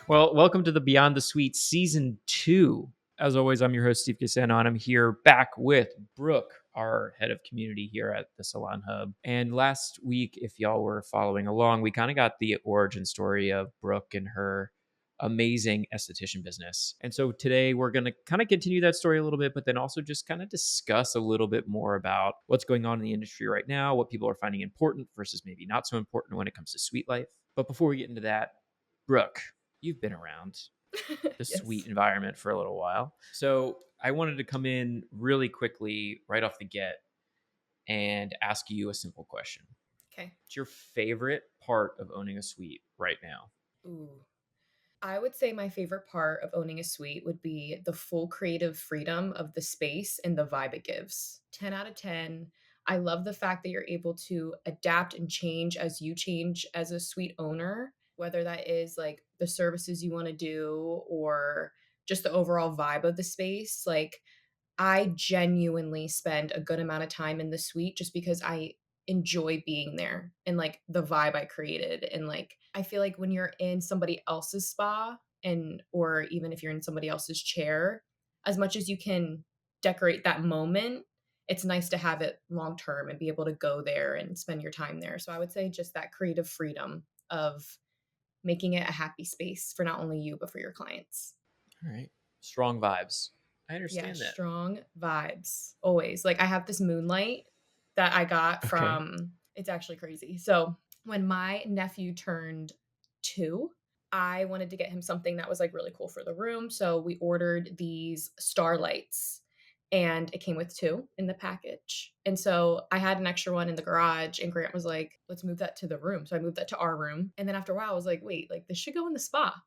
Well, welcome to the Beyond the Suite Season 2. As always, I'm your host, Steve Cassano, and I'm here back with Brooke, our head of community here at the Salon Hub. And last week, if y'all were following along, we kind of got the origin story of Brooke and her amazing esthetician business. And so today we're going to kind of continue that story a little bit, but then also just kind of discuss a little bit more about what's going on in the industry right now, what people are finding important versus maybe not so important when it comes to suite life. But before we get into that, Brooke, you've been around the Yes. suite environment for a little while. So I wanted to come in really quickly right off the get and ask you a simple question. Okay. What's your favorite part of owning a suite right now? Ooh. I would say my favorite part of owning a suite would be the full creative freedom of the space and the vibe it gives. 10 out of 10. I love the fact that you're able to adapt and change as you change as a suite owner, whether that is like the services you want to do or just the overall vibe of the space. Like, I genuinely spend a good amount of time in the suite just because I enjoy being there and like the vibe I created. And like, I feel like when you're in somebody else's spa and, or even if you're in somebody else's chair, as much as you can decorate that moment, it's nice to have it long term and be able to go there and spend your time there. So I would say just that creative freedom of making it a happy space for not only you, but for your clients. All right. Strong vibes. I Yeah, understand that. strong vibes. Always. Like I have this moonlight that I got Okay. from it's actually crazy. So, when my nephew turned 2, I wanted to get him something that was like really cool for the room. So, we ordered these starlights and it came with 2 in the package. And so I had an extra one in the garage and Grant was like, "Let's move that to the room." So I moved that to our room. And then after a while I was like, "Wait, like this should go in the spa."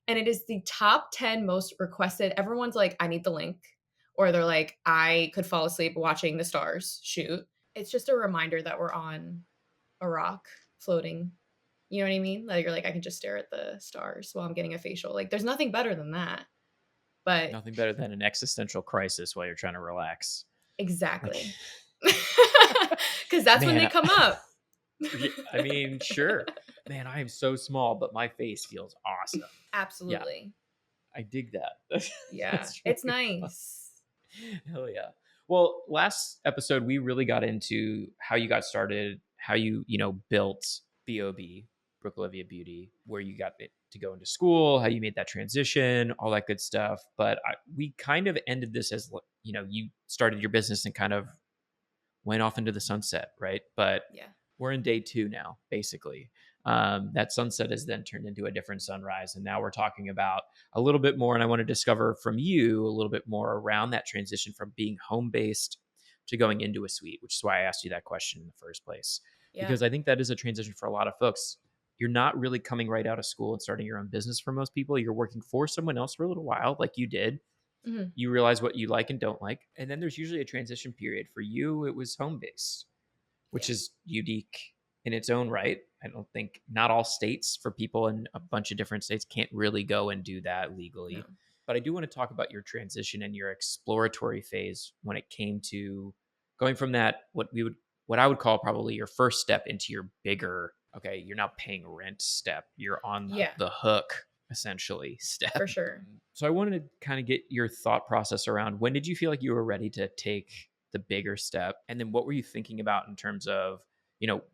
And it is the top 10 most requested. Everyone's like, I need the link. Or they're like, I could fall asleep watching the stars shoot. It's just a reminder that we're on a rock floating. You know what I mean? Like you're like, I can just stare at the stars while I'm getting a facial. Like there's nothing better than that. But Nothing better than an existential crisis while you're trying to relax. Like, exactly. Because that's when they man, come up. I mean, sure. Man, I am so small, but my face feels awesome. Yeah, Absolutely. I dig that. Yeah. That's It's really fun. nice. Hell yeah. Well, last episode we really got into how you got started, how you built BOB, Brooke Olivia Beauty, where you got it to go into school, how you made that transition, all that good stuff. But we kind of ended this as you started your business and kind of went off into the sunset, right? But Yeah. we're in day 2 now, basically. That sunset has then turned into a different sunrise. And now we're talking about a little bit more. And I want to discover from you a little bit more around that transition from being home based to going into a suite, which is why I asked you that question in the first place. Yeah. Because I think that is a transition for a lot of folks. You're not really coming right out of school and starting your own business for most people. You're working for someone else for a little while, like you did. Mhm. You realize what you like and don't like. And then there's usually a transition period. For you, it was home based, which Yeah. is unique in its own right. I don't think not all states for people in a bunch of different states can't really go and do that No. legally. But I do want to talk about your transition and your exploratory phase when it came to going from that what I would call probably your first step into your bigger, okay, you're now paying rent step. You're on Yeah, the hook essentially for step. sure. So I wanted to kind of get your thought process around when did you feel like you were ready to take the bigger step? And then what were you thinking about in terms of,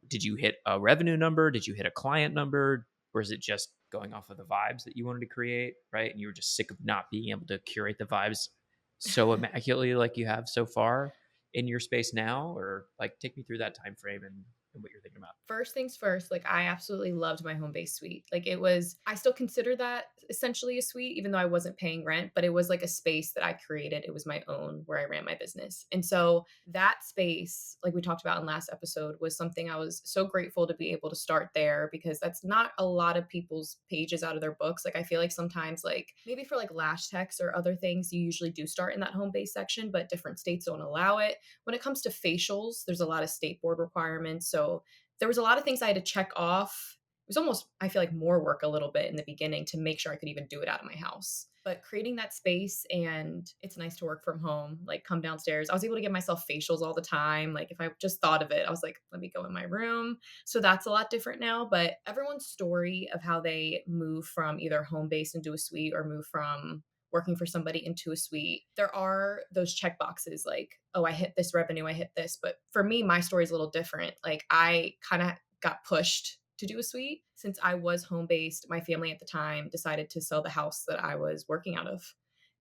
did you hit a revenue number? Did you hit a client number? Or is it just going off of the vibes that you wanted to create, right? And you were just sick of not being able to curate the vibes so immaculately like you have so far in your space now? Or like take me through that time frame and what you're thinking about. First things first, like I absolutely loved my home base suite. Like it was, I still consider that essentially a suite, even though I wasn't paying rent, but it was like a space that I created. It was my own where I ran my business. And so that space, like we talked about in last episode, was something I was so grateful to be able to start there because that's not a lot of people's pages out of their books. Like I feel like sometimes, like maybe for like lash techs or other things, you usually do start in that home base section, but different states don't allow it. When it comes to facials, there's a lot of state board requirements. So there was a lot of things I had to check off was almost, I feel like, more work a little bit in the beginning to make sure I could even do it out of my house. But creating that space, and it's nice to work from home, like come downstairs. I was able to give myself facials all the time. Like if I just thought of it, I was like, let me go in my room. So that's a lot different now. But everyone's story of how they move from either home base into a suite or move from working for somebody into a suite, there are those check boxes like, oh, I hit this revenue, I hit this. But for me, my story is a little different. Like I kind of got pushed to do a suite since I was home based. My family at the time decided to sell the house that I was working out of.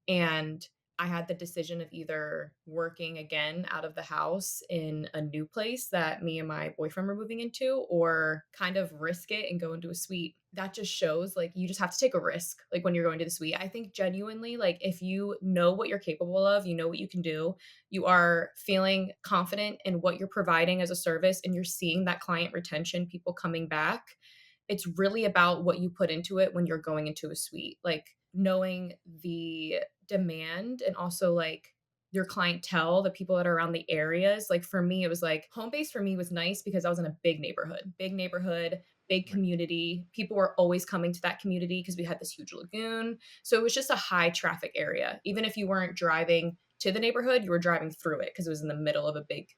And I had the decision of either working again out of the house in a new place that me and my boyfriend were moving into, or kind of risk it and go into a suite. That just shows like you just have to take a risk, like when you're going to the suite. I think genuinely, like if you know what you're capable of, you know what you can do, you are feeling confident in what you're providing as a service, and you're seeing that client retention, people coming back. It's really about what you put into it when you're going into a suite. Like knowing the demand and also like your clientele, the people that are around the areas. Like for me, it was like home base for me was nice because I was in a big neighborhood, big Right. community. People were always coming to that community because we had this huge lagoon. So it was just a high traffic area. Even if you weren't driving to the neighborhood, you were driving through it because it was in the middle of a big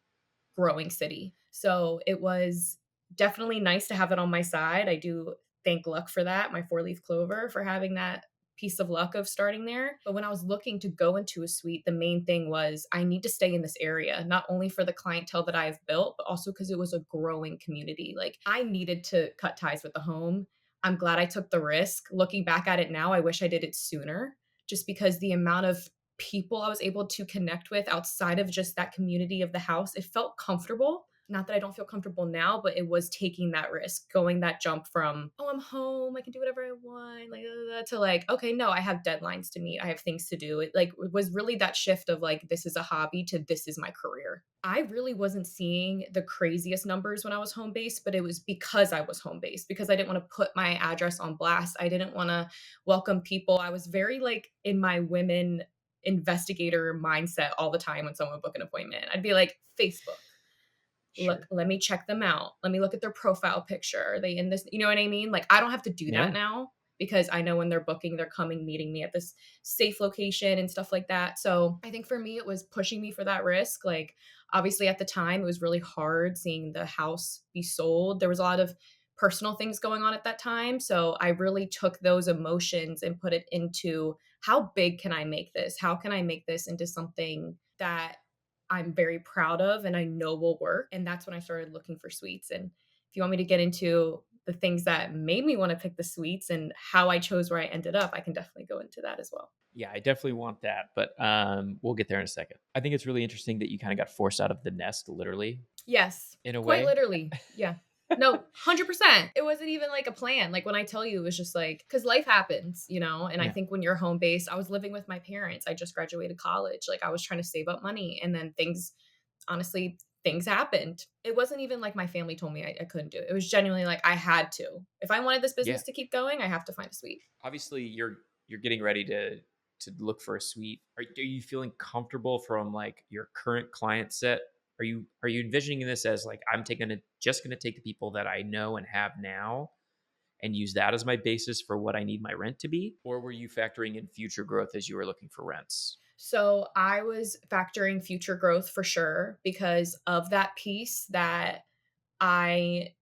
growing city. So it was definitely nice to have it on my side. I do thank luck for that, my four-leaf clover, for having that piece of luck of starting there. But when I was looking to go into a suite, the main thing was I need to stay in this area, not only for the clientele that I've built, but also because it was a growing community. Like I needed to cut ties with the home. I'm glad I took the risk. Looking back at it now, I wish I did it sooner, just because the amount of people I was able to connect with outside of just that community of the house, it felt comfortable. Not that I don't feel comfortable now, but it was taking that risk, going that jump from, oh, I'm home, I can do whatever I want, like, to like, okay, no, I have deadlines to meet, I have things to do. It like it was really that shift of like, this is a hobby to this is my career. I really wasn't seeing the craziest numbers when I was home based, but it was because I was home based, because I didn't want to put my address on blast. I didn't want to welcome people. I was very like in my women investigator mindset all the time when someone would book an appointment. I'd be like, Facebook, look, Sure. let me check them out. Let me look at their profile picture. Are they in this? You know what I mean? Like, I don't have to do that Yeah. now because I know when they're booking, they're coming, meeting me at this safe location and stuff like that. So I think for me, it was pushing me for that risk. Like, obviously, at the time, it was really hard seeing the house be sold. There was a lot of personal things going on at that time. So I really took those emotions and put it into how big can I make this? How can I make this into something that I'm very proud of and I know will work? And that's when I started looking for suites. And if you want me to get into the things that made me want to pick the suites and how I chose where I ended up, I can definitely go into that as well. Yeah, I definitely want that, but we'll get there in a second. I think it's really interesting that you kind of got forced out of the nest, literally, Yes, in a quite way. literally. Yeah. No, 100%. It wasn't even like a plan. Like when I tell you, it was just like, because life happens, you know? And I Yeah. think when you're home based, I was living with my parents. I just graduated college. Like I was trying to save up money. And then things, honestly, things happened. It wasn't even like my family told me I couldn't do it. It was genuinely like I had to. If I wanted this Yeah. business to keep going, I have to find a suite. Obviously, you're getting ready to look for a suite. Are you feeling comfortable from like your current client set? Are you envisioning this as like I'm taking it just going to take the people that I know and have now and use that as my basis for what I need my rent to be? Or were you factoring in future growth as you were looking for rents? So I was factoring future growth for sure because of that piece that I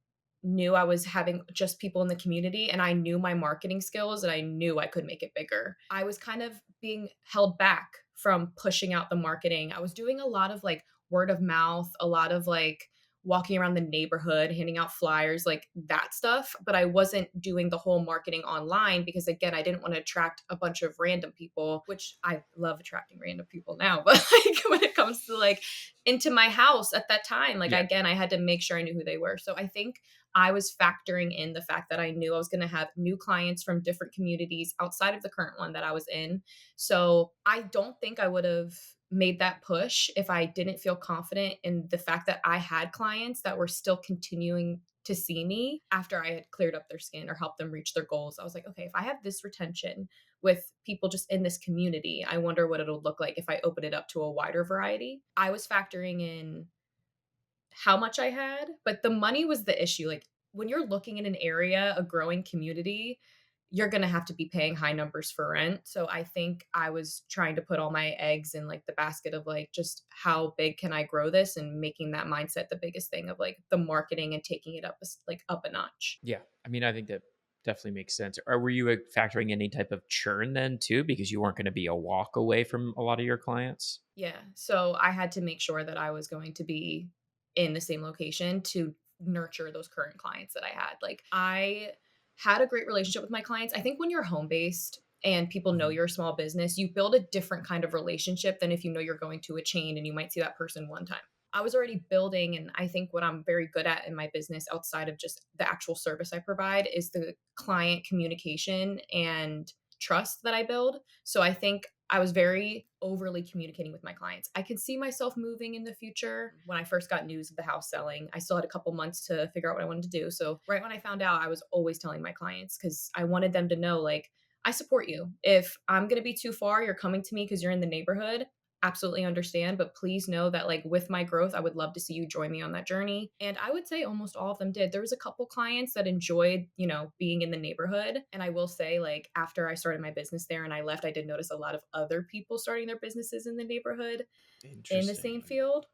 knew I was having just people in the community, and I knew my marketing skills, and I knew I could make it bigger. I was kind of being held back from pushing out the marketing. I was doing a lot of like word of mouth, a lot of like walking around the neighborhood, handing out flyers, like that stuff. But I wasn't doing the whole marketing online because, again, I didn't want to attract a bunch of random people, which I love attracting random people now. But like when it comes to like into my house at that time, like Yeah. again, I had to make sure I knew who they were. So I think I was factoring in the fact that I knew I was going to have new clients from different communities outside of the current one that I was in. So I don't think I would have made that push if I didn't feel confident in the fact that I had clients that were still continuing to see me after I had cleared up their skin or helped them reach their goals. I was like, okay, if I have this retention with people just in this community, I wonder what it'll look like if I open it up to a wider variety. I was factoring in how much I had, but the money was the issue. Like when you're looking in an area, a growing community, you're gonna have to be paying high numbers for rent. So I think I was trying to put all my eggs in like the basket of like just how big can I grow this and making that mindset the biggest thing of like the marketing and taking it like up a notch. Yeah. I mean, I think that definitely makes sense. Or were you factoring any type of churn then too, because you weren't going to be a walk away from a lot of your clients? Yeah. So I had to make sure that I was going to be in the same location to nurture those current clients that I had. Like I had a great relationship with my clients. I think when you're home based and people know Mhm. you're a small business, you build a different kind of relationship than if you know you're going to a chain and you might see that person one time. I was already building, and I think what I'm very good at in my business outside of just the actual service I provide is the client communication and trust that I build. So I think I was very overly communicating with my clients. I could see myself moving in the future. When I first got news of the house selling, I still had a couple months to figure out what I wanted to do. So, right when I found out, I was always telling my clients because I wanted them to know, like, I support you. If I'm going to be too far, you're coming to me because you're in the neighborhood. Absolutely understand. But please know that, like, with my growth, I would love to see you join me on that journey. And I would say almost all of them did. There was a couple clients that enjoyed, being in the neighborhood. And I will say, like, after I started my business there and I left, I did notice a lot of other people starting their businesses in the neighborhood in the same Interesting. field,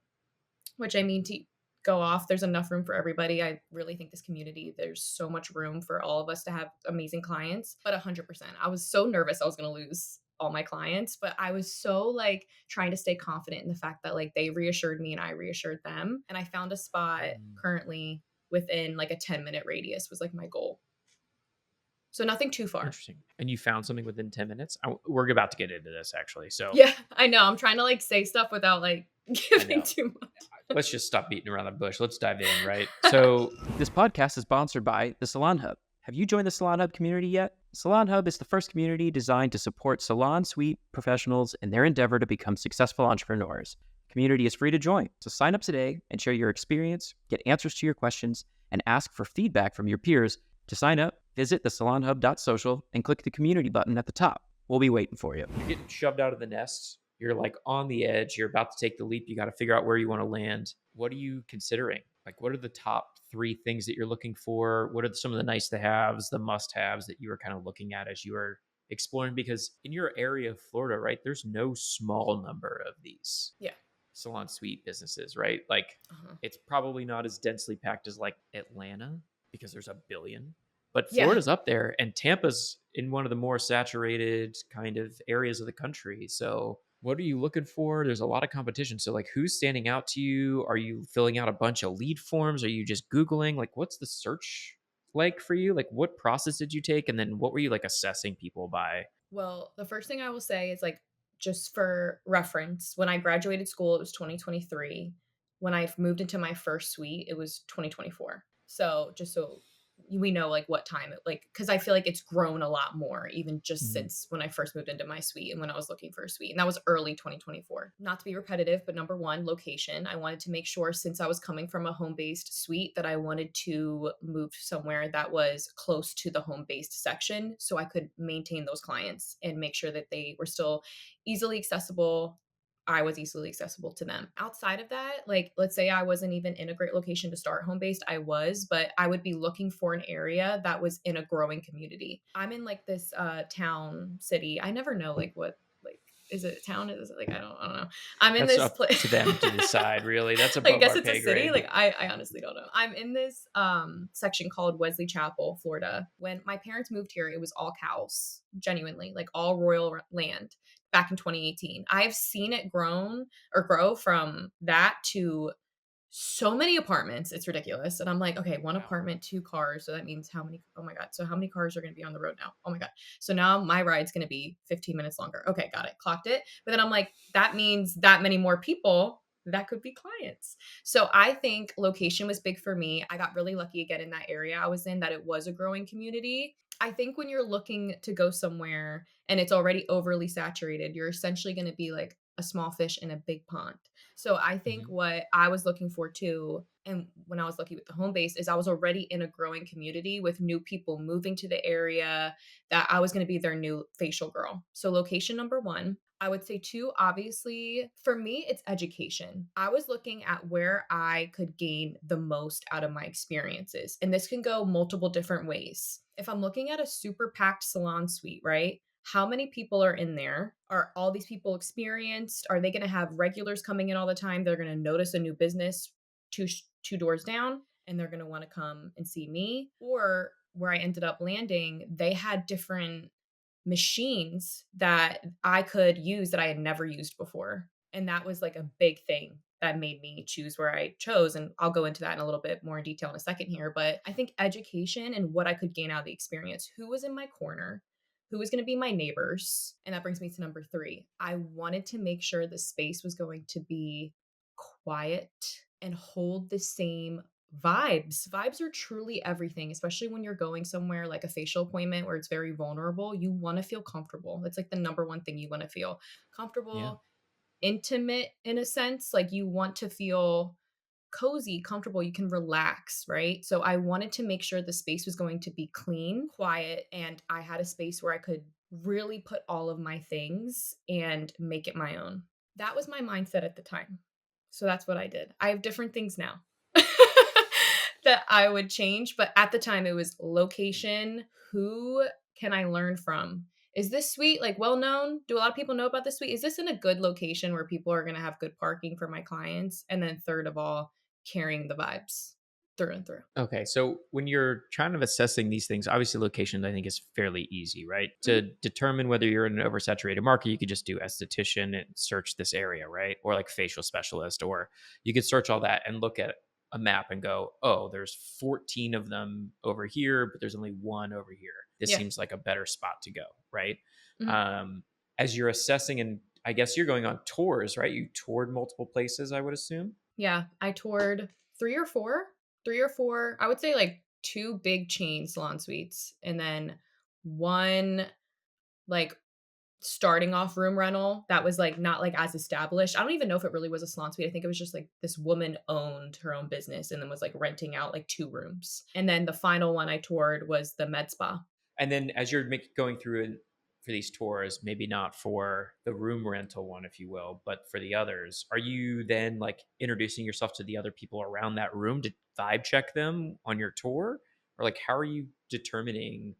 which I mean, to go off, there's enough room for everybody. I really think this community, there's so much room for all of us to have amazing clients. But 100%, I was so nervous I was going to lose all my clients, but I was so like trying to stay confident in the fact that like they reassured me and I reassured them. And I found a spot Mm. currently within like a 10-minute radius was like my goal. So nothing too far. Interesting. And you found something within 10 minutes? We're about to get into this actually. So Yeah, I know. I'm trying to like say stuff without like I giving know. too much. Let's just stop beating around the bush. Let's dive in, right? So, this podcast is sponsored by the Salon Hub. Have you joined the Salon Hub community yet? Salon Hub is the first community designed to support salon suite professionals in their endeavor to become successful entrepreneurs. The community is free to join, so sign up today and share your experience, get answers to your questions, and ask for feedback from your peers. To sign up, visit thesalonhub.social and click the community button at the top. We'll be waiting for you. You're getting shoved out of the nest. You're like on the edge. You're about to take the leap. You got to figure out where you want to land. What are you considering? Like, what are the top three things that you're looking for? What are some of the nice to haves, the must haves that you were kind of looking at as you were exploring? Because in your area of Florida, right, there's no small number of these Yeah. salon suite businesses, right? Like, Uh-huh. it's probably not as densely packed as like Atlanta because there's a billion, but Yeah. Florida's up there and Tampa's in one of the more saturated kind of areas of the country. So, what are you looking for? There's a lot of competition. So, like, who's standing out to you? Are you filling out a bunch of lead forms? Are you just Googling? Like, what's the search like for you? Like, what process did you take? And then what were you like assessing people by? Well, the first thing I will say is like just for reference, when I graduated school, it was 2023. When I moved into my first suite, it was 2024. So just so we know like what time it like because I feel like it's grown a lot more even just Mhm. since when I first moved into my suite and when I was looking for a suite. And that was early 2024. Not to be repetitive, but number one, location. I wanted to make sure since I was coming from a home-based suite that I wanted to move somewhere that was close to the home-based section so I could maintain those clients and make sure that they were still easily accessible. I was easily accessible to them. Outside of that, like let's say I wasn't even in a great location to start home based, I was, but I would be looking for an area that was in a growing community. I'm in like this town city. I never know like what like is it a town? Is it like I don't know. I'm in That's this up place. to them to decide, really. That's Like I above guess our it's a pay city. grade. Like I honestly don't know. I'm in this section called Wesley Chapel, Florida. When my parents moved here, it was all cows, genuinely, like all royal land back in 2018. I've seen it grow from that to so many apartments. It's ridiculous. And I'm like, okay, one Wow. apartment, two cars. So that means how many? Oh my God. So how many cars are going to be on the road now? Oh my God. So now my ride's going to be 15 minutes longer. Okay, got it. Clocked it. But then I'm like, that means that many more people that could be clients. So I think location was big for me. I got really lucky again in that area I was in that it was a growing community. I think when you're looking to go somewhere and it's already overly saturated, you're essentially going to be like a small fish in a big pond. So I think Mhm. what I was looking for too, and when I was lucky with the home base, is I was already in a growing community with new people moving to the area that I was going to be their new facial girl. So location number one. I would say 2, obviously, for me, it's education. I was looking at where I could gain the most out of my experiences, and this can go multiple different ways. If I'm looking at a super packed salon suite, right? How many people are in there? Are all these people experienced? Are they gonna have regulars coming in all the time? They're gonna notice a new business 2 doors down, and they're gonna wanna come and see me? Or where I ended up landing, they had different machines that I could use that I had never used before. And that was like a big thing that made me choose where I chose. And I'll go into that in a little bit more in detail in a second here. But I think education and what I could gain out of the experience, who was in my corner, who was going to be my neighbors. And that brings me to number 3. I wanted to make sure the space was going to be quiet and hold the same vibes. Vibes are truly everything, especially when you're going somewhere like a facial appointment where it's very vulnerable. You want to feel comfortable. That's like the number one thing you want to feel Yeah. comfortable, intimate in a sense. Like you want to feel cozy, comfortable, you can relax, right? So I wanted to make sure the space was going to be clean, quiet, and I had a space where I could really put all of my things and make it my own. That was my mindset at the time. So that's what I did. I have different things now that I would change, but at the time it was location, who can I learn from? Is this suite like well known? Do a lot of people know about this suite? Is this in a good location where people are going to have good parking for my clients? And then third of all, carrying the vibes through and through. Okay, so when you're kind of assessing these things, obviously location I think is fairly easy, right? To Mhm. determine whether you're in an oversaturated market, you could just do esthetician and search this area, right? Or like facial specialist, or you could search all that and look at a map and go, oh, there's 14 of them over here, but there's only one over here. This Yeah. seems like a better spot to go, right? Mhm. Um, as you're assessing, and I guess you're going on tours, right? You toured multiple places, I would assume. Yeah. I toured 3 or 4, I would say like 2 big chain salon suites and then one like starting off room rental that was like not like as established. I don't even know if it really was a salon suite. I think it was just like this woman owned her own business and then was like renting out like 2 rooms. And then the final one I toured was the med spa. And then as you're going through and for these tours, maybe not for the room rental one, if you will, but for the others, are you then like introducing yourself to the other people around that room to vibe check them on your tour? Or like how are you determining,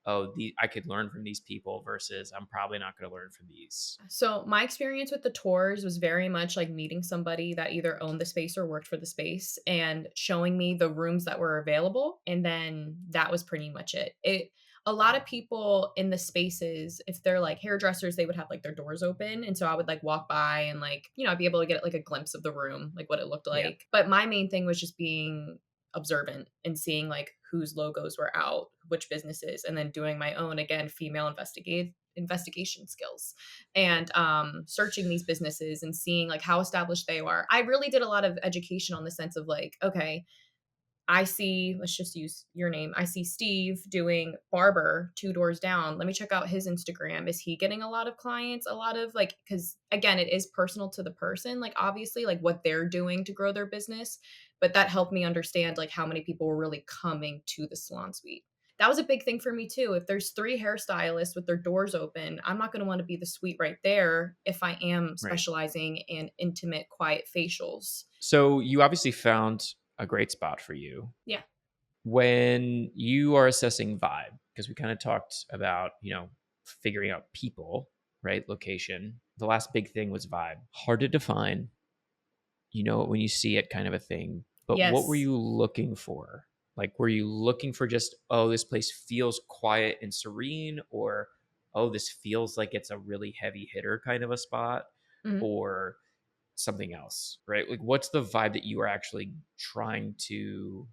oh, I could learn from these people versus I'm probably not going to learn from these? So my experience with the tours was very much like meeting somebody that either owned the space or worked for the space and showing me the rooms that were available. And then that was pretty much it. A lot of people in the spaces, if they're like hairdressers, they would have like their doors open. And so I would like walk by and like, I'd be able to get like a glimpse of the room, like what it looked Yeah. like. But my main thing was just being observant and seeing like whose logos were out, which businesses, and then doing my own again female investigation skills and searching these businesses and seeing like how established they are. I really did a lot of education on the sense of like, okay, I see, let's just use your name. I see Steve doing barber 2 doors down. Let me check out his Instagram. Is he getting a lot of clients? A lot of like, because again, it is personal to the person, like obviously, like what they're doing to grow their business. But that helped me understand like how many people were really coming to the salon suite. That was a big thing for me too. If there's 3 hairstylists with their doors open, I'm not going to want to be the suite right there if I am Right. specializing in intimate, quiet facials. So you obviously found a great spot for you. Yeah. When you are assessing vibe, because we kind of talked about, figuring out people, right? Location. The last big thing was vibe. Hard to define, when you see it kind of a thing. But what were Yes. you looking for? Like, were you looking for just, oh, this place feels quiet and serene, or, oh, this feels like it's a really heavy hitter kind of a spot, Mhm. or something else, right? Like, what's the vibe that you are actually trying to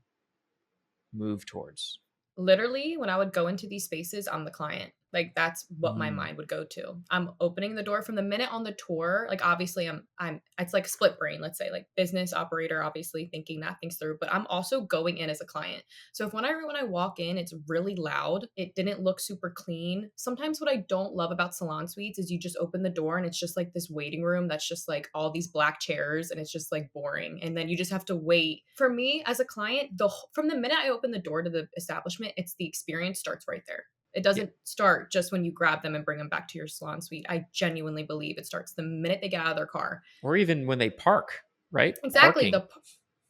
move towards? Literally, when I would go into these spaces, I'm the client. Like that's what my Mm, mind would go to. I'm opening the door from the minute on the tour. Like obviously I'm it's like split brain, let's say, like business operator, obviously thinking that things through, but I'm also going in as a client. So if when I walk in, it's really loud, it didn't look super clean. Sometimes what I don't love about salon suites is you just open the door and it's just like this waiting room that's just like all these black chairs and it's just like boring. And then you just have to wait. For me as a client, from the minute I open the door to the establishment, it's the experience starts right there. It Yeah. doesn't start just when you grab them and bring them back to your salon suite. I genuinely believe it starts the minute they get out of their car. Or even when they park, right? Exactly, Parking.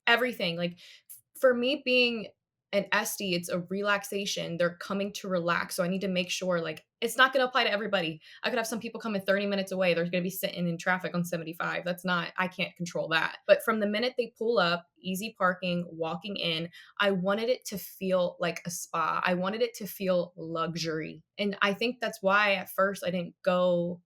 everything. Like for me being an SD, it's a relaxation. They're coming to relax. So I need to make sure like it's not going to apply to everybody. I could have some people coming 30 minutes away. They're going to be sitting in traffic on 75. That's not, I can't control that. But from the minute they pull up, easy parking, walking in, I wanted it to feel like a spa. I wanted it to feel luxury. And I think that's why at first I didn't go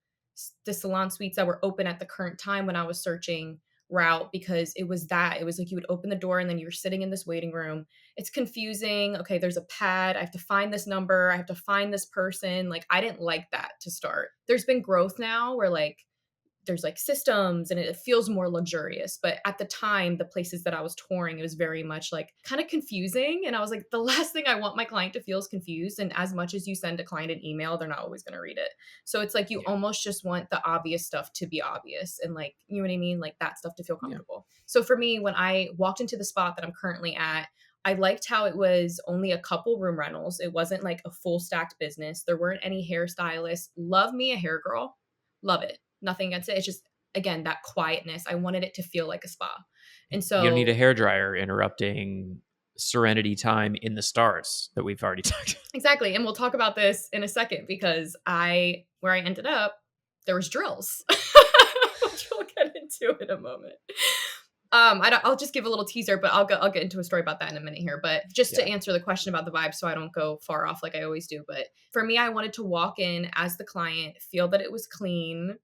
the salon suites that were open at the current time when I was searching route, because it was like you would open the door and then you're sitting in this waiting room. It's confusing. Okay, there's a pad, I have to find this number, I have to find this person. Like I didn't like that to start. There's been growth now where like there's like systems and it feels more luxurious. But at the time, the places that I was touring, it was very much like kind of confusing. And I was like, the last thing I want my client to feel is confused. And as much as you send a client an email, they're not always going to read it. So it's like you Yeah. almost just want the obvious stuff to be obvious and like, you know what I mean? Like that stuff to feel Yeah. comfortable. So for me, when I walked into the spot that I'm currently at, I liked how it was only a couple room rentals. It wasn't like a full stacked business. There weren't any hairstylists. Love me a hair girl. Love it. Nothing against it. It's just, again, that quietness. I wanted it to feel like a spa. And You don't need a so, hairdryer interrupting serenity time in the stars that we've already talked. exactly. And we'll talk about this in a second because where I ended up, there was drills, which we'll get into in a moment. I'll just give a little teaser, but I'll get into a story about that in a minute here. But just to Yeah. answer the question about the vibe, so I don't go far off like I always do. But for me, I wanted to walk in as the client, feel that it was clean,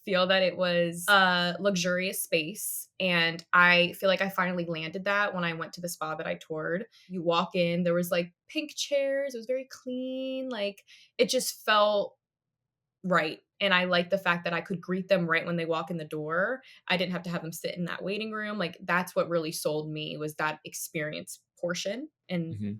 feel that it was a luxurious space. And I feel like I finally landed that when I went to the spa that I toured. You walk in, there was like pink chairs, it was very clean. Like it just felt right. And I like the fact that I could greet them right when they walk in the door. I didn't have to have them sit in that waiting room. Like that's what really sold me was that experience portion. And Mhm.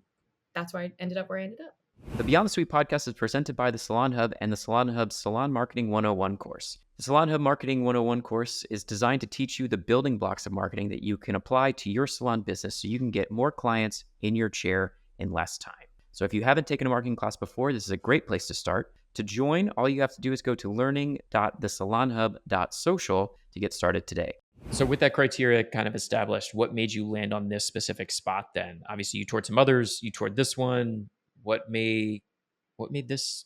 that's why I ended up where I ended up. The Beyond the Suite podcast is presented by the Salon Hub and the Salon Hub Salon Marketing 101 course. The Salon Hub Marketing 101 course is designed to teach you the building blocks of marketing that you can apply to your salon business so you can get more clients in your chair in less time. So if you haven't taken a marketing class before, this is a great place to start. To join, all you have to do is go to learning.thesalonhub.social to get started today. So with that criteria kind of established, what made you land on this specific spot then? Obviously you toured some others, you toured this one. What made this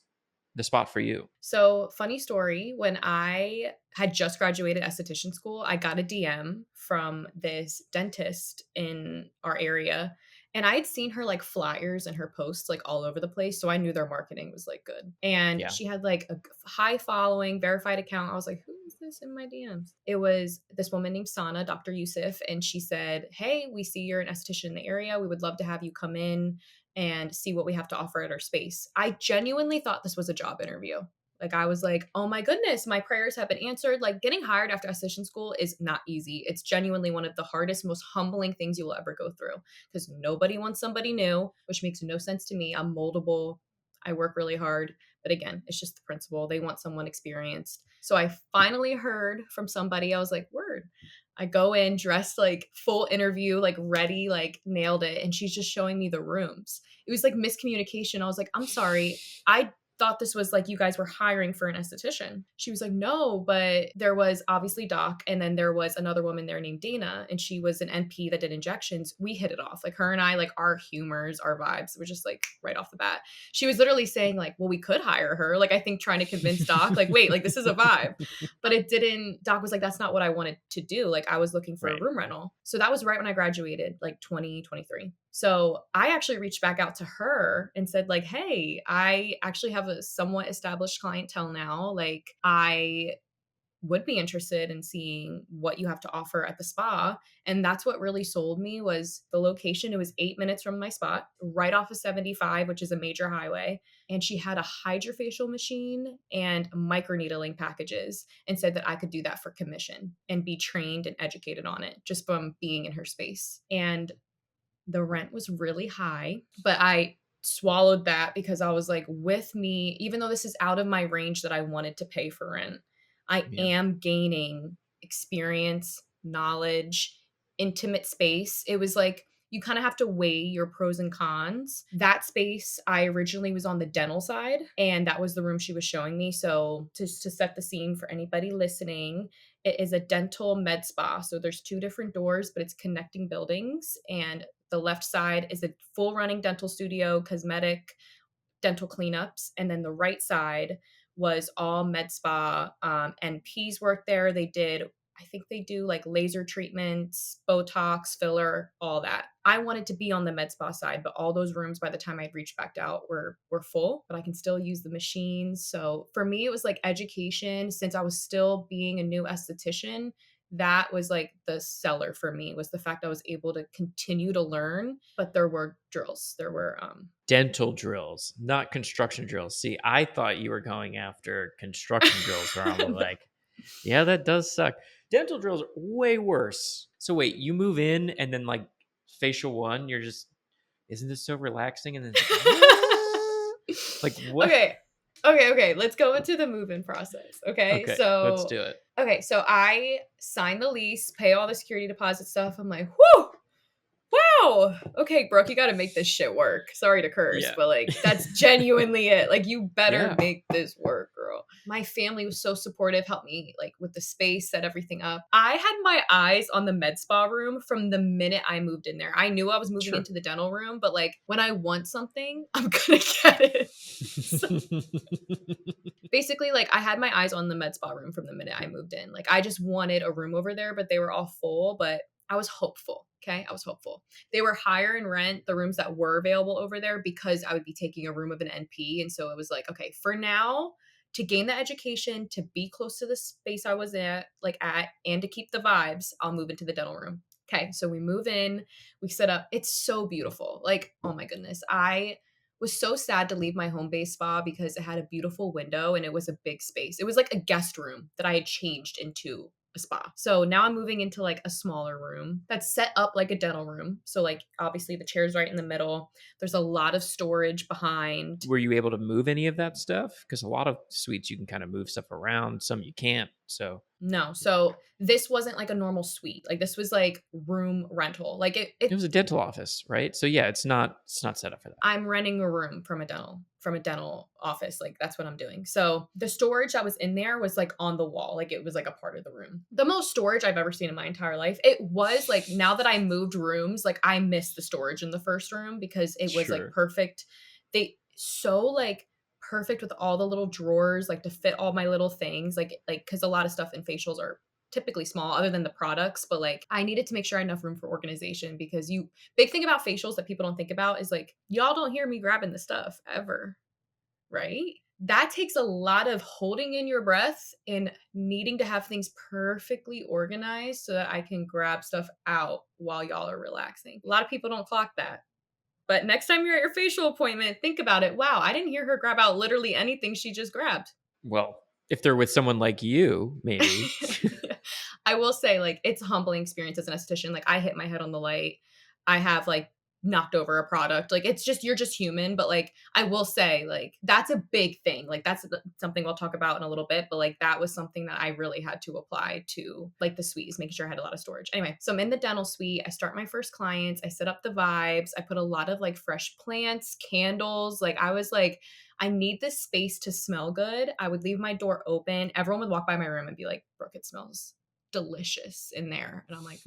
the spot for you? So, funny story, when I had just graduated esthetician school, I got a DM from this dentist in our area. And I had seen her like flyers and her posts like all over the place. So I knew their marketing was like good. And Yeah. she had like a high following, verified account. I was like, who is this in my DMs? It was this woman named Sana, Dr. Yusuf. And she said, hey, we see you're an esthetician in the area. We would love to have you come in and see what we have to offer at our space. I genuinely thought this was a job interview. Like I was like, oh my goodness, my prayers have been answered. Like getting hired after esthetician school is not easy. It's genuinely one of the hardest, most humbling things you will ever go through because nobody wants somebody new, which makes no sense to me. I'm moldable. I work really hard. But again, it's just the principle. They want someone experienced. So I finally heard from somebody. I was like, word. I go in dressed like full interview, like ready, like nailed it. And she's just showing me the rooms. It was like miscommunication. I was like, I'm sorry. I thought this was like you guys were hiring for an esthetician. She was like, no, but there was obviously Doc, and then there was another woman there named Dana, and she was an NP that did injections. We hit it off. Like her and I, like our humors, our vibes were just like right off the bat. She was literally saying, like, well, we could hire her. Like, I think trying to convince Doc, like, wait, like this is a vibe. But it didn't, Doc was like, that's not what I wanted to do. Like, I was looking for a Right. room rental. So that was right when I graduated, like 2023. So I actually reached back out to her and said, like, hey, I actually have a somewhat established clientele now. Like, I would be interested in seeing what you have to offer at the spa. And that's what really sold me was the location. It was 8 minutes from my spot, right off of 75, which is a major highway. And she had a hydrofacial machine and microneedling packages and said that I could do that for commission and be trained and educated on it just from being in her space. And the rent was really high, but I swallowed that because I was like, with me, even though this is out of my range that I wanted to pay for rent, I Yeah. am gaining experience, knowledge, intimate space. It was like you kind of have to weigh your pros and cons. That space, I originally was on the dental side, and that was the room she was showing me. So just to set the scene for anybody listening, it is a dental med spa. So there's two different doors, but it's connecting buildings. And the left side is a full running dental studio, cosmetic, dental cleanups, and then the right side was all med spa. NPs worked there. They did, I think they do like laser treatments, Botox, filler, all that. I wanted to be on the med spa side, but all those rooms by the time I'd reached back out were full, but I can still use the machines. So for me, it was like education. Since I was still being a new esthetician, that was like the seller for me, was the fact I was able to continue to learn, but there were drills. There were Dental drills, not construction drills. See, I thought you were going after construction drills where I'm No. like, yeah, that does suck. Dental drills are way worse. So wait, you move in and then like facial one, you're just, isn't this so relaxing? And then it's like, like what? Okay. Okay. Let's go into the move-in process. Okay. Okay, let's So, do it. okay. So I sign the lease, pay all the security deposit stuff. I'm like, whoo, wow. Okay, Brooke, you got to make this shit work. Sorry to curse, Yeah. but like, that's genuinely it. Like, you better Yeah. make this work, girl. My family was so supportive, helped me like with the space, set everything up. I had my eyes on the med spa room from the minute I moved in there. I knew I was moving Sure. into the dental room, but like, when I want something, I'm gonna get it. So basically, like, I had my eyes on the med spa room from the minute I moved in. Like, I just wanted a room over there, but they were all full. But I was hopeful. Okay. I was hopeful. They were higher in rent, the rooms that were available over there, because I would be taking a room of an NP. And so it was like, okay, for now, to gain the education, to be close to the space I was at, and to keep the vibes, I'll move into the dental room. Okay. So we move in, we set up. It's so beautiful. Like, oh my goodness. I was so sad to leave my home base spa because it had a beautiful window and it was a big space. It was like a guest room that I had changed into a spa. So now I'm moving into like a smaller room that's set up like a dental room. So like obviously the chair's right in the middle. There's a lot of storage behind. Were you able to move any of that stuff? Because a lot of suites you can kind of move stuff around, some you can't. So No. So this wasn't like a normal suite. Like this was like room rental. Like it was a dental office, right? So yeah, it's not set up for that. I'm renting a room from a dental office. Like that's what I'm doing. So the storage that was in there was like on the wall. Like it was like a part of the room. The most storage I've ever seen in my entire life. It was like, now that I moved rooms, like I missed the storage in the first room because it was like Sure. perfect. They so like perfect with all the little drawers, like to fit all my little things. Like because a lot of stuff in facials are typically small other than the products, but like I needed to make sure I had enough room for organization, because big thing about facials that people don't think about is like, y'all don't hear me grabbing the stuff ever, right? That takes a lot of holding in your breath and needing to have things perfectly organized so that I can grab stuff out while y'all are relaxing. A lot of people don't clock that. But next time you're at your facial appointment, think about it. Wow, I didn't hear her grab out literally anything she just grabbed. Well, if they're with someone like you, maybe. Yeah. I will say, like, it's a humbling experience as an esthetician. Like, I hit my head on the light. I have like knocked over a product. Like, it's just, you're just human. But like, I will say, like, that's a big thing. Like, that's something we'll talk about in a little bit. But like, that was something that I really had to apply to, like, the suite, is making sure I had a lot of storage. Anyway, so I'm in the dental suite. I start my first clients. I set up the vibes. I put a lot of like fresh plants, candles. Like, I was like, I need this space to smell good. I would leave my door open. Everyone would walk by my room and be like, Brooke, it smells delicious in there. And I'm like,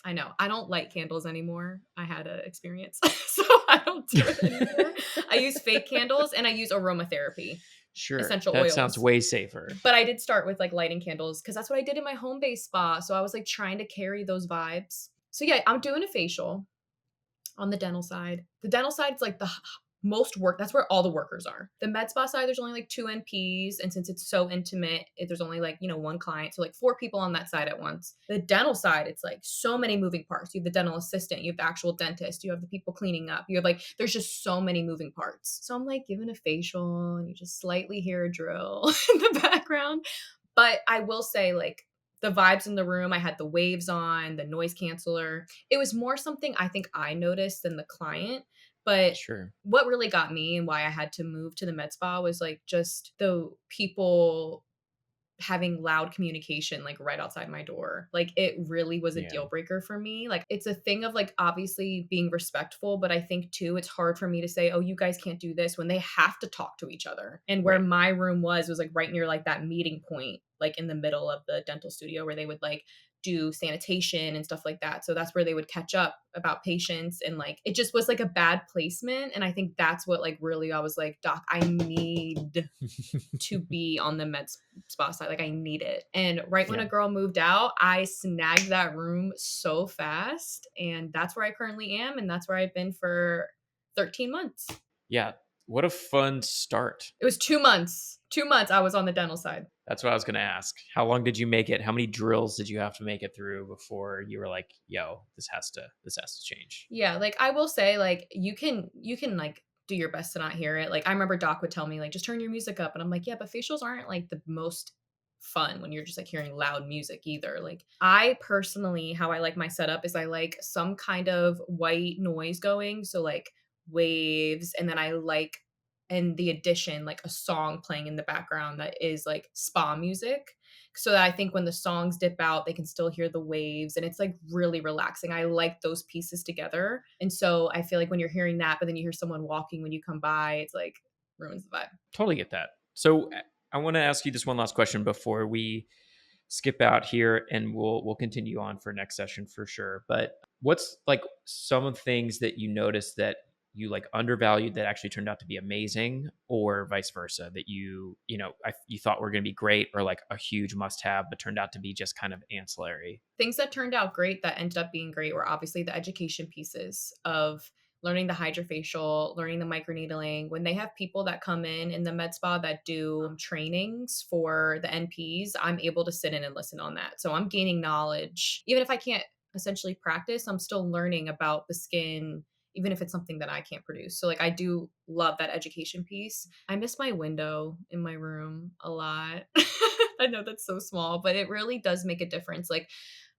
I know. I don't light candles anymore. I had an experience. So I don't do it anymore. I use fake candles and I use aromatherapy, Sure. essential That oils. sounds way safer. But I did start with like lighting candles because that's what I did in my home base spa. So I was like trying to carry those vibes. So yeah, I'm doing a facial on the dental side. The dental side is like the most work. That's where all the workers are. The med spa side, there's only like 2 NPs. And since it's so intimate, there's only like, one client. So like 4 people on that side at once. The dental side, it's like so many moving parts. You have the dental assistant, you have the actual dentist, you have the people cleaning up. You have like, there's just so many moving parts. So I'm like giving a facial and you just slightly hear a drill in the background. But I will say, like, the vibes in the room, I had the waves on, the noise canceller. It was more something I think I noticed than the client. But Sure. what really got me and why I had to move to the med spa was like just the people having loud communication like right outside my door. Like it really was a Yeah. deal breaker for me. Like it's a thing of like obviously being respectful, but I think too it's hard for me to say, "Oh, you guys can't do this," when they have to talk to each other. And where Right. my room was like right near like that meeting point, like in the middle of the dental studio where they would like do sanitation and stuff like that. So that's where they would catch up about patients, and like it just was like a bad placement, and I think that's what like really I was like, "Doc, I need to be on the spa side. Like I need it." And right when Yeah. a girl moved out, I snagged that room so fast. And that's where I currently am. And that's where I've been for 13 months. Yeah. What a fun start. It was 2 months. 2 months I was on the dental side. That's what I was going to ask. How long did you make it? How many drills did you have to make it through before you were like, "Yo, this has to change." Yeah, like I will say, like you can like do your best to not hear it. Like I remember Doc would tell me, like, just turn your music up. And I'm like, yeah, but facials aren't like the most fun when you're just like hearing loud music either. Like I personally, how I like my setup is I like some kind of white noise going. So like waves, and then I like and the addition, like a song playing in the background that is like spa music, so that I think when the songs dip out, they can still hear the waves, and it's like really relaxing. I like those pieces together. And so I feel like when you're hearing that, but then you hear someone walking when you come by, it's like ruins the vibe. Totally get that. So I want to ask you just one last question before we skip out here, and we'll continue on for next session for sure. But what's like some things that you noticed that you like undervalued that actually turned out to be amazing, or vice versa, that you thought were going to be great or like a huge must have but turned out to be just kind of ancillary? Things that turned out great that ended up being great were obviously the education pieces of learning the hydrofacial, learning the microneedling. When they have people that come in the med spa that do trainings for the NPs, I'm able to sit in and listen on that. So I'm gaining knowledge. Even if I can't essentially practice, I'm still learning about the skin, even if it's something that I can't produce. So like I do love that education piece. I miss my window in my room a lot. I know that's so small, but it really does make a difference. Like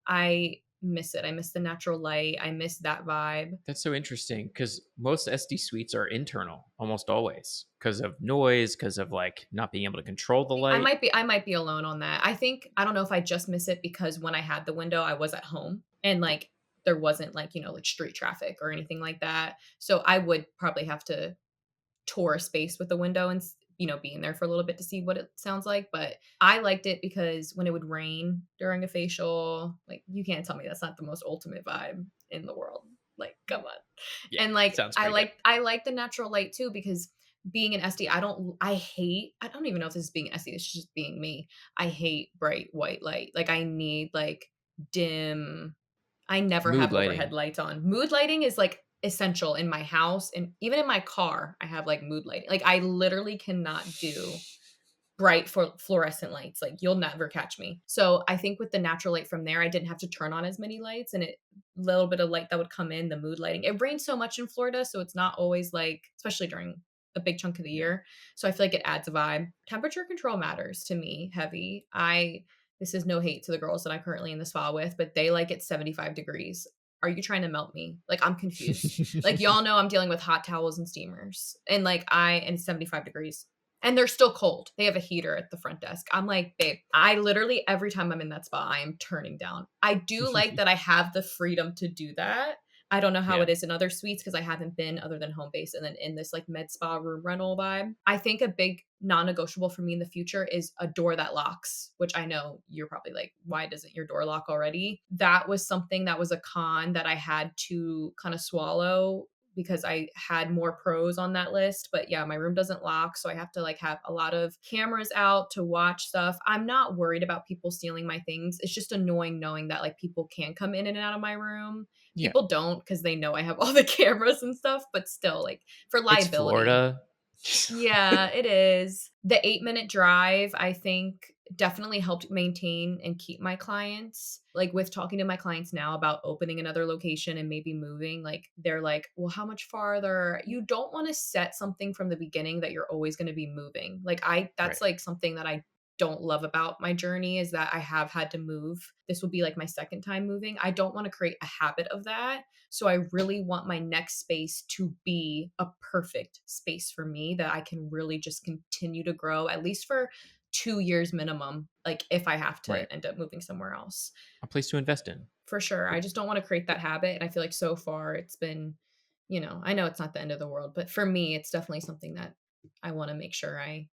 I miss it. I miss the natural light. I miss that vibe. That's so interesting because most SD suites are internal almost always because of noise, because of like not being able to control the I light. might be I might be alone on that. I don't know if I just miss it because when I had the window, I was at home and like there wasn't like, like street traffic or anything like that. So I would probably have to tour a space with the window and be in there for a little bit to see what it sounds like. But I liked it because when it would rain during a facial, like you can't tell me that's not the most ultimate vibe in the world. Like, come on. Yeah, And like sounds pretty good. I like the natural light too, because being an SD, I don't even know if this is being an SD, this is just being me. I hate bright white light. Like I need like dim. I never Mood have overhead lighting. lights on. Mood lighting is like essential in my house, and even in my car, I have like mood lighting. Like I literally cannot do bright for fluorescent lights. Like you'll never catch me. So I think with the natural light from there, I didn't have to turn on as many lights, and it little bit of light that would come in, the mood lighting. It rains so much in Florida, so it's not always like, especially during a big chunk of the Yeah. year. So I feel like it adds a vibe. Temperature control matters to me heavy. I This is no hate to the girls that I'm currently in the spa with, but they like it 75 degrees. Are you trying to melt me? Like I'm confused. Like y'all know I'm dealing with hot towels and steamers. And and it's 75 degrees. And they're still cold. They have a heater at the front desk. I'm like, babe, I literally every time I'm in that spa, I am turning down. I do like that I have the freedom to do that. I don't know how Yeah. it is in other suites because I haven't been other than home base and then in this like med spa room rental vibe. I think a big non-negotiable for me in the future is a door that locks, which I know you're probably like, why doesn't your door lock already? That was something that was a con that I had to kind of swallow because I had more pros on that list. But yeah, my room doesn't lock. So I have to like have a lot of cameras out to watch stuff. I'm not worried about people stealing my things. It's just annoying knowing that like people can come in and out of my room. Yeah. People don't because they know I have all the cameras and stuff, but still, like for It's liability. Florida. Yeah, it is. The 8-minute drive, I think, definitely helped maintain and keep my clients. Like with talking to my clients now about opening another location and maybe moving, like they're like, well, how much farther? You don't want to set something from the beginning that you're always going to be moving. That's Right. like something that I don't love about my journey is that I have had to move. This will be like my second time moving. I don't want to create a habit of that. So I really want my next space to be a perfect space for me that I can really just continue to grow at least for 2 years minimum, like, if I have Right. to end up moving somewhere else. A place to invest in. For sure. I just don't wanna create that habit, and I feel like so far it's been, I know it's not the end of the world, but for me, it's definitely something that I wanna make sure I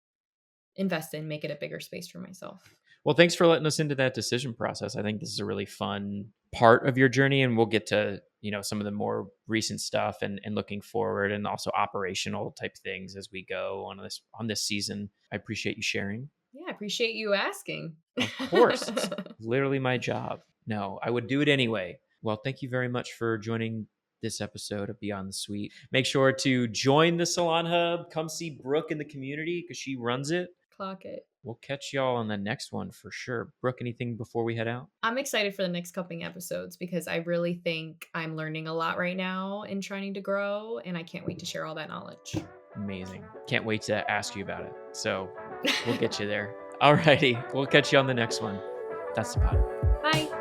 invest in, make it a bigger space for myself. Well, thanks for letting us into that decision process. I think this is a really fun part of your journey, and we'll get to some of the more recent stuff and looking forward, and also operational type things as we go on this season. I appreciate you sharing. Yeah, I appreciate you asking. Of course, it's literally my job. No, I would do it anyway. Well, thank you very much for joining this episode of Beyond the Suite. Make sure to join the Salon Hub. Come see Brooke in the community because she runs it. Clock it. We'll catch y'all on the next one for sure. Brooke, anything before we head out? I'm excited for the next couple episodes because I really think I'm learning a lot right now and trying to grow, and I can't wait to share all that knowledge. Amazing. Can't wait to ask you about it. So we'll get you there. Alrighty. We'll catch you on the next one. That's the pod. Bye.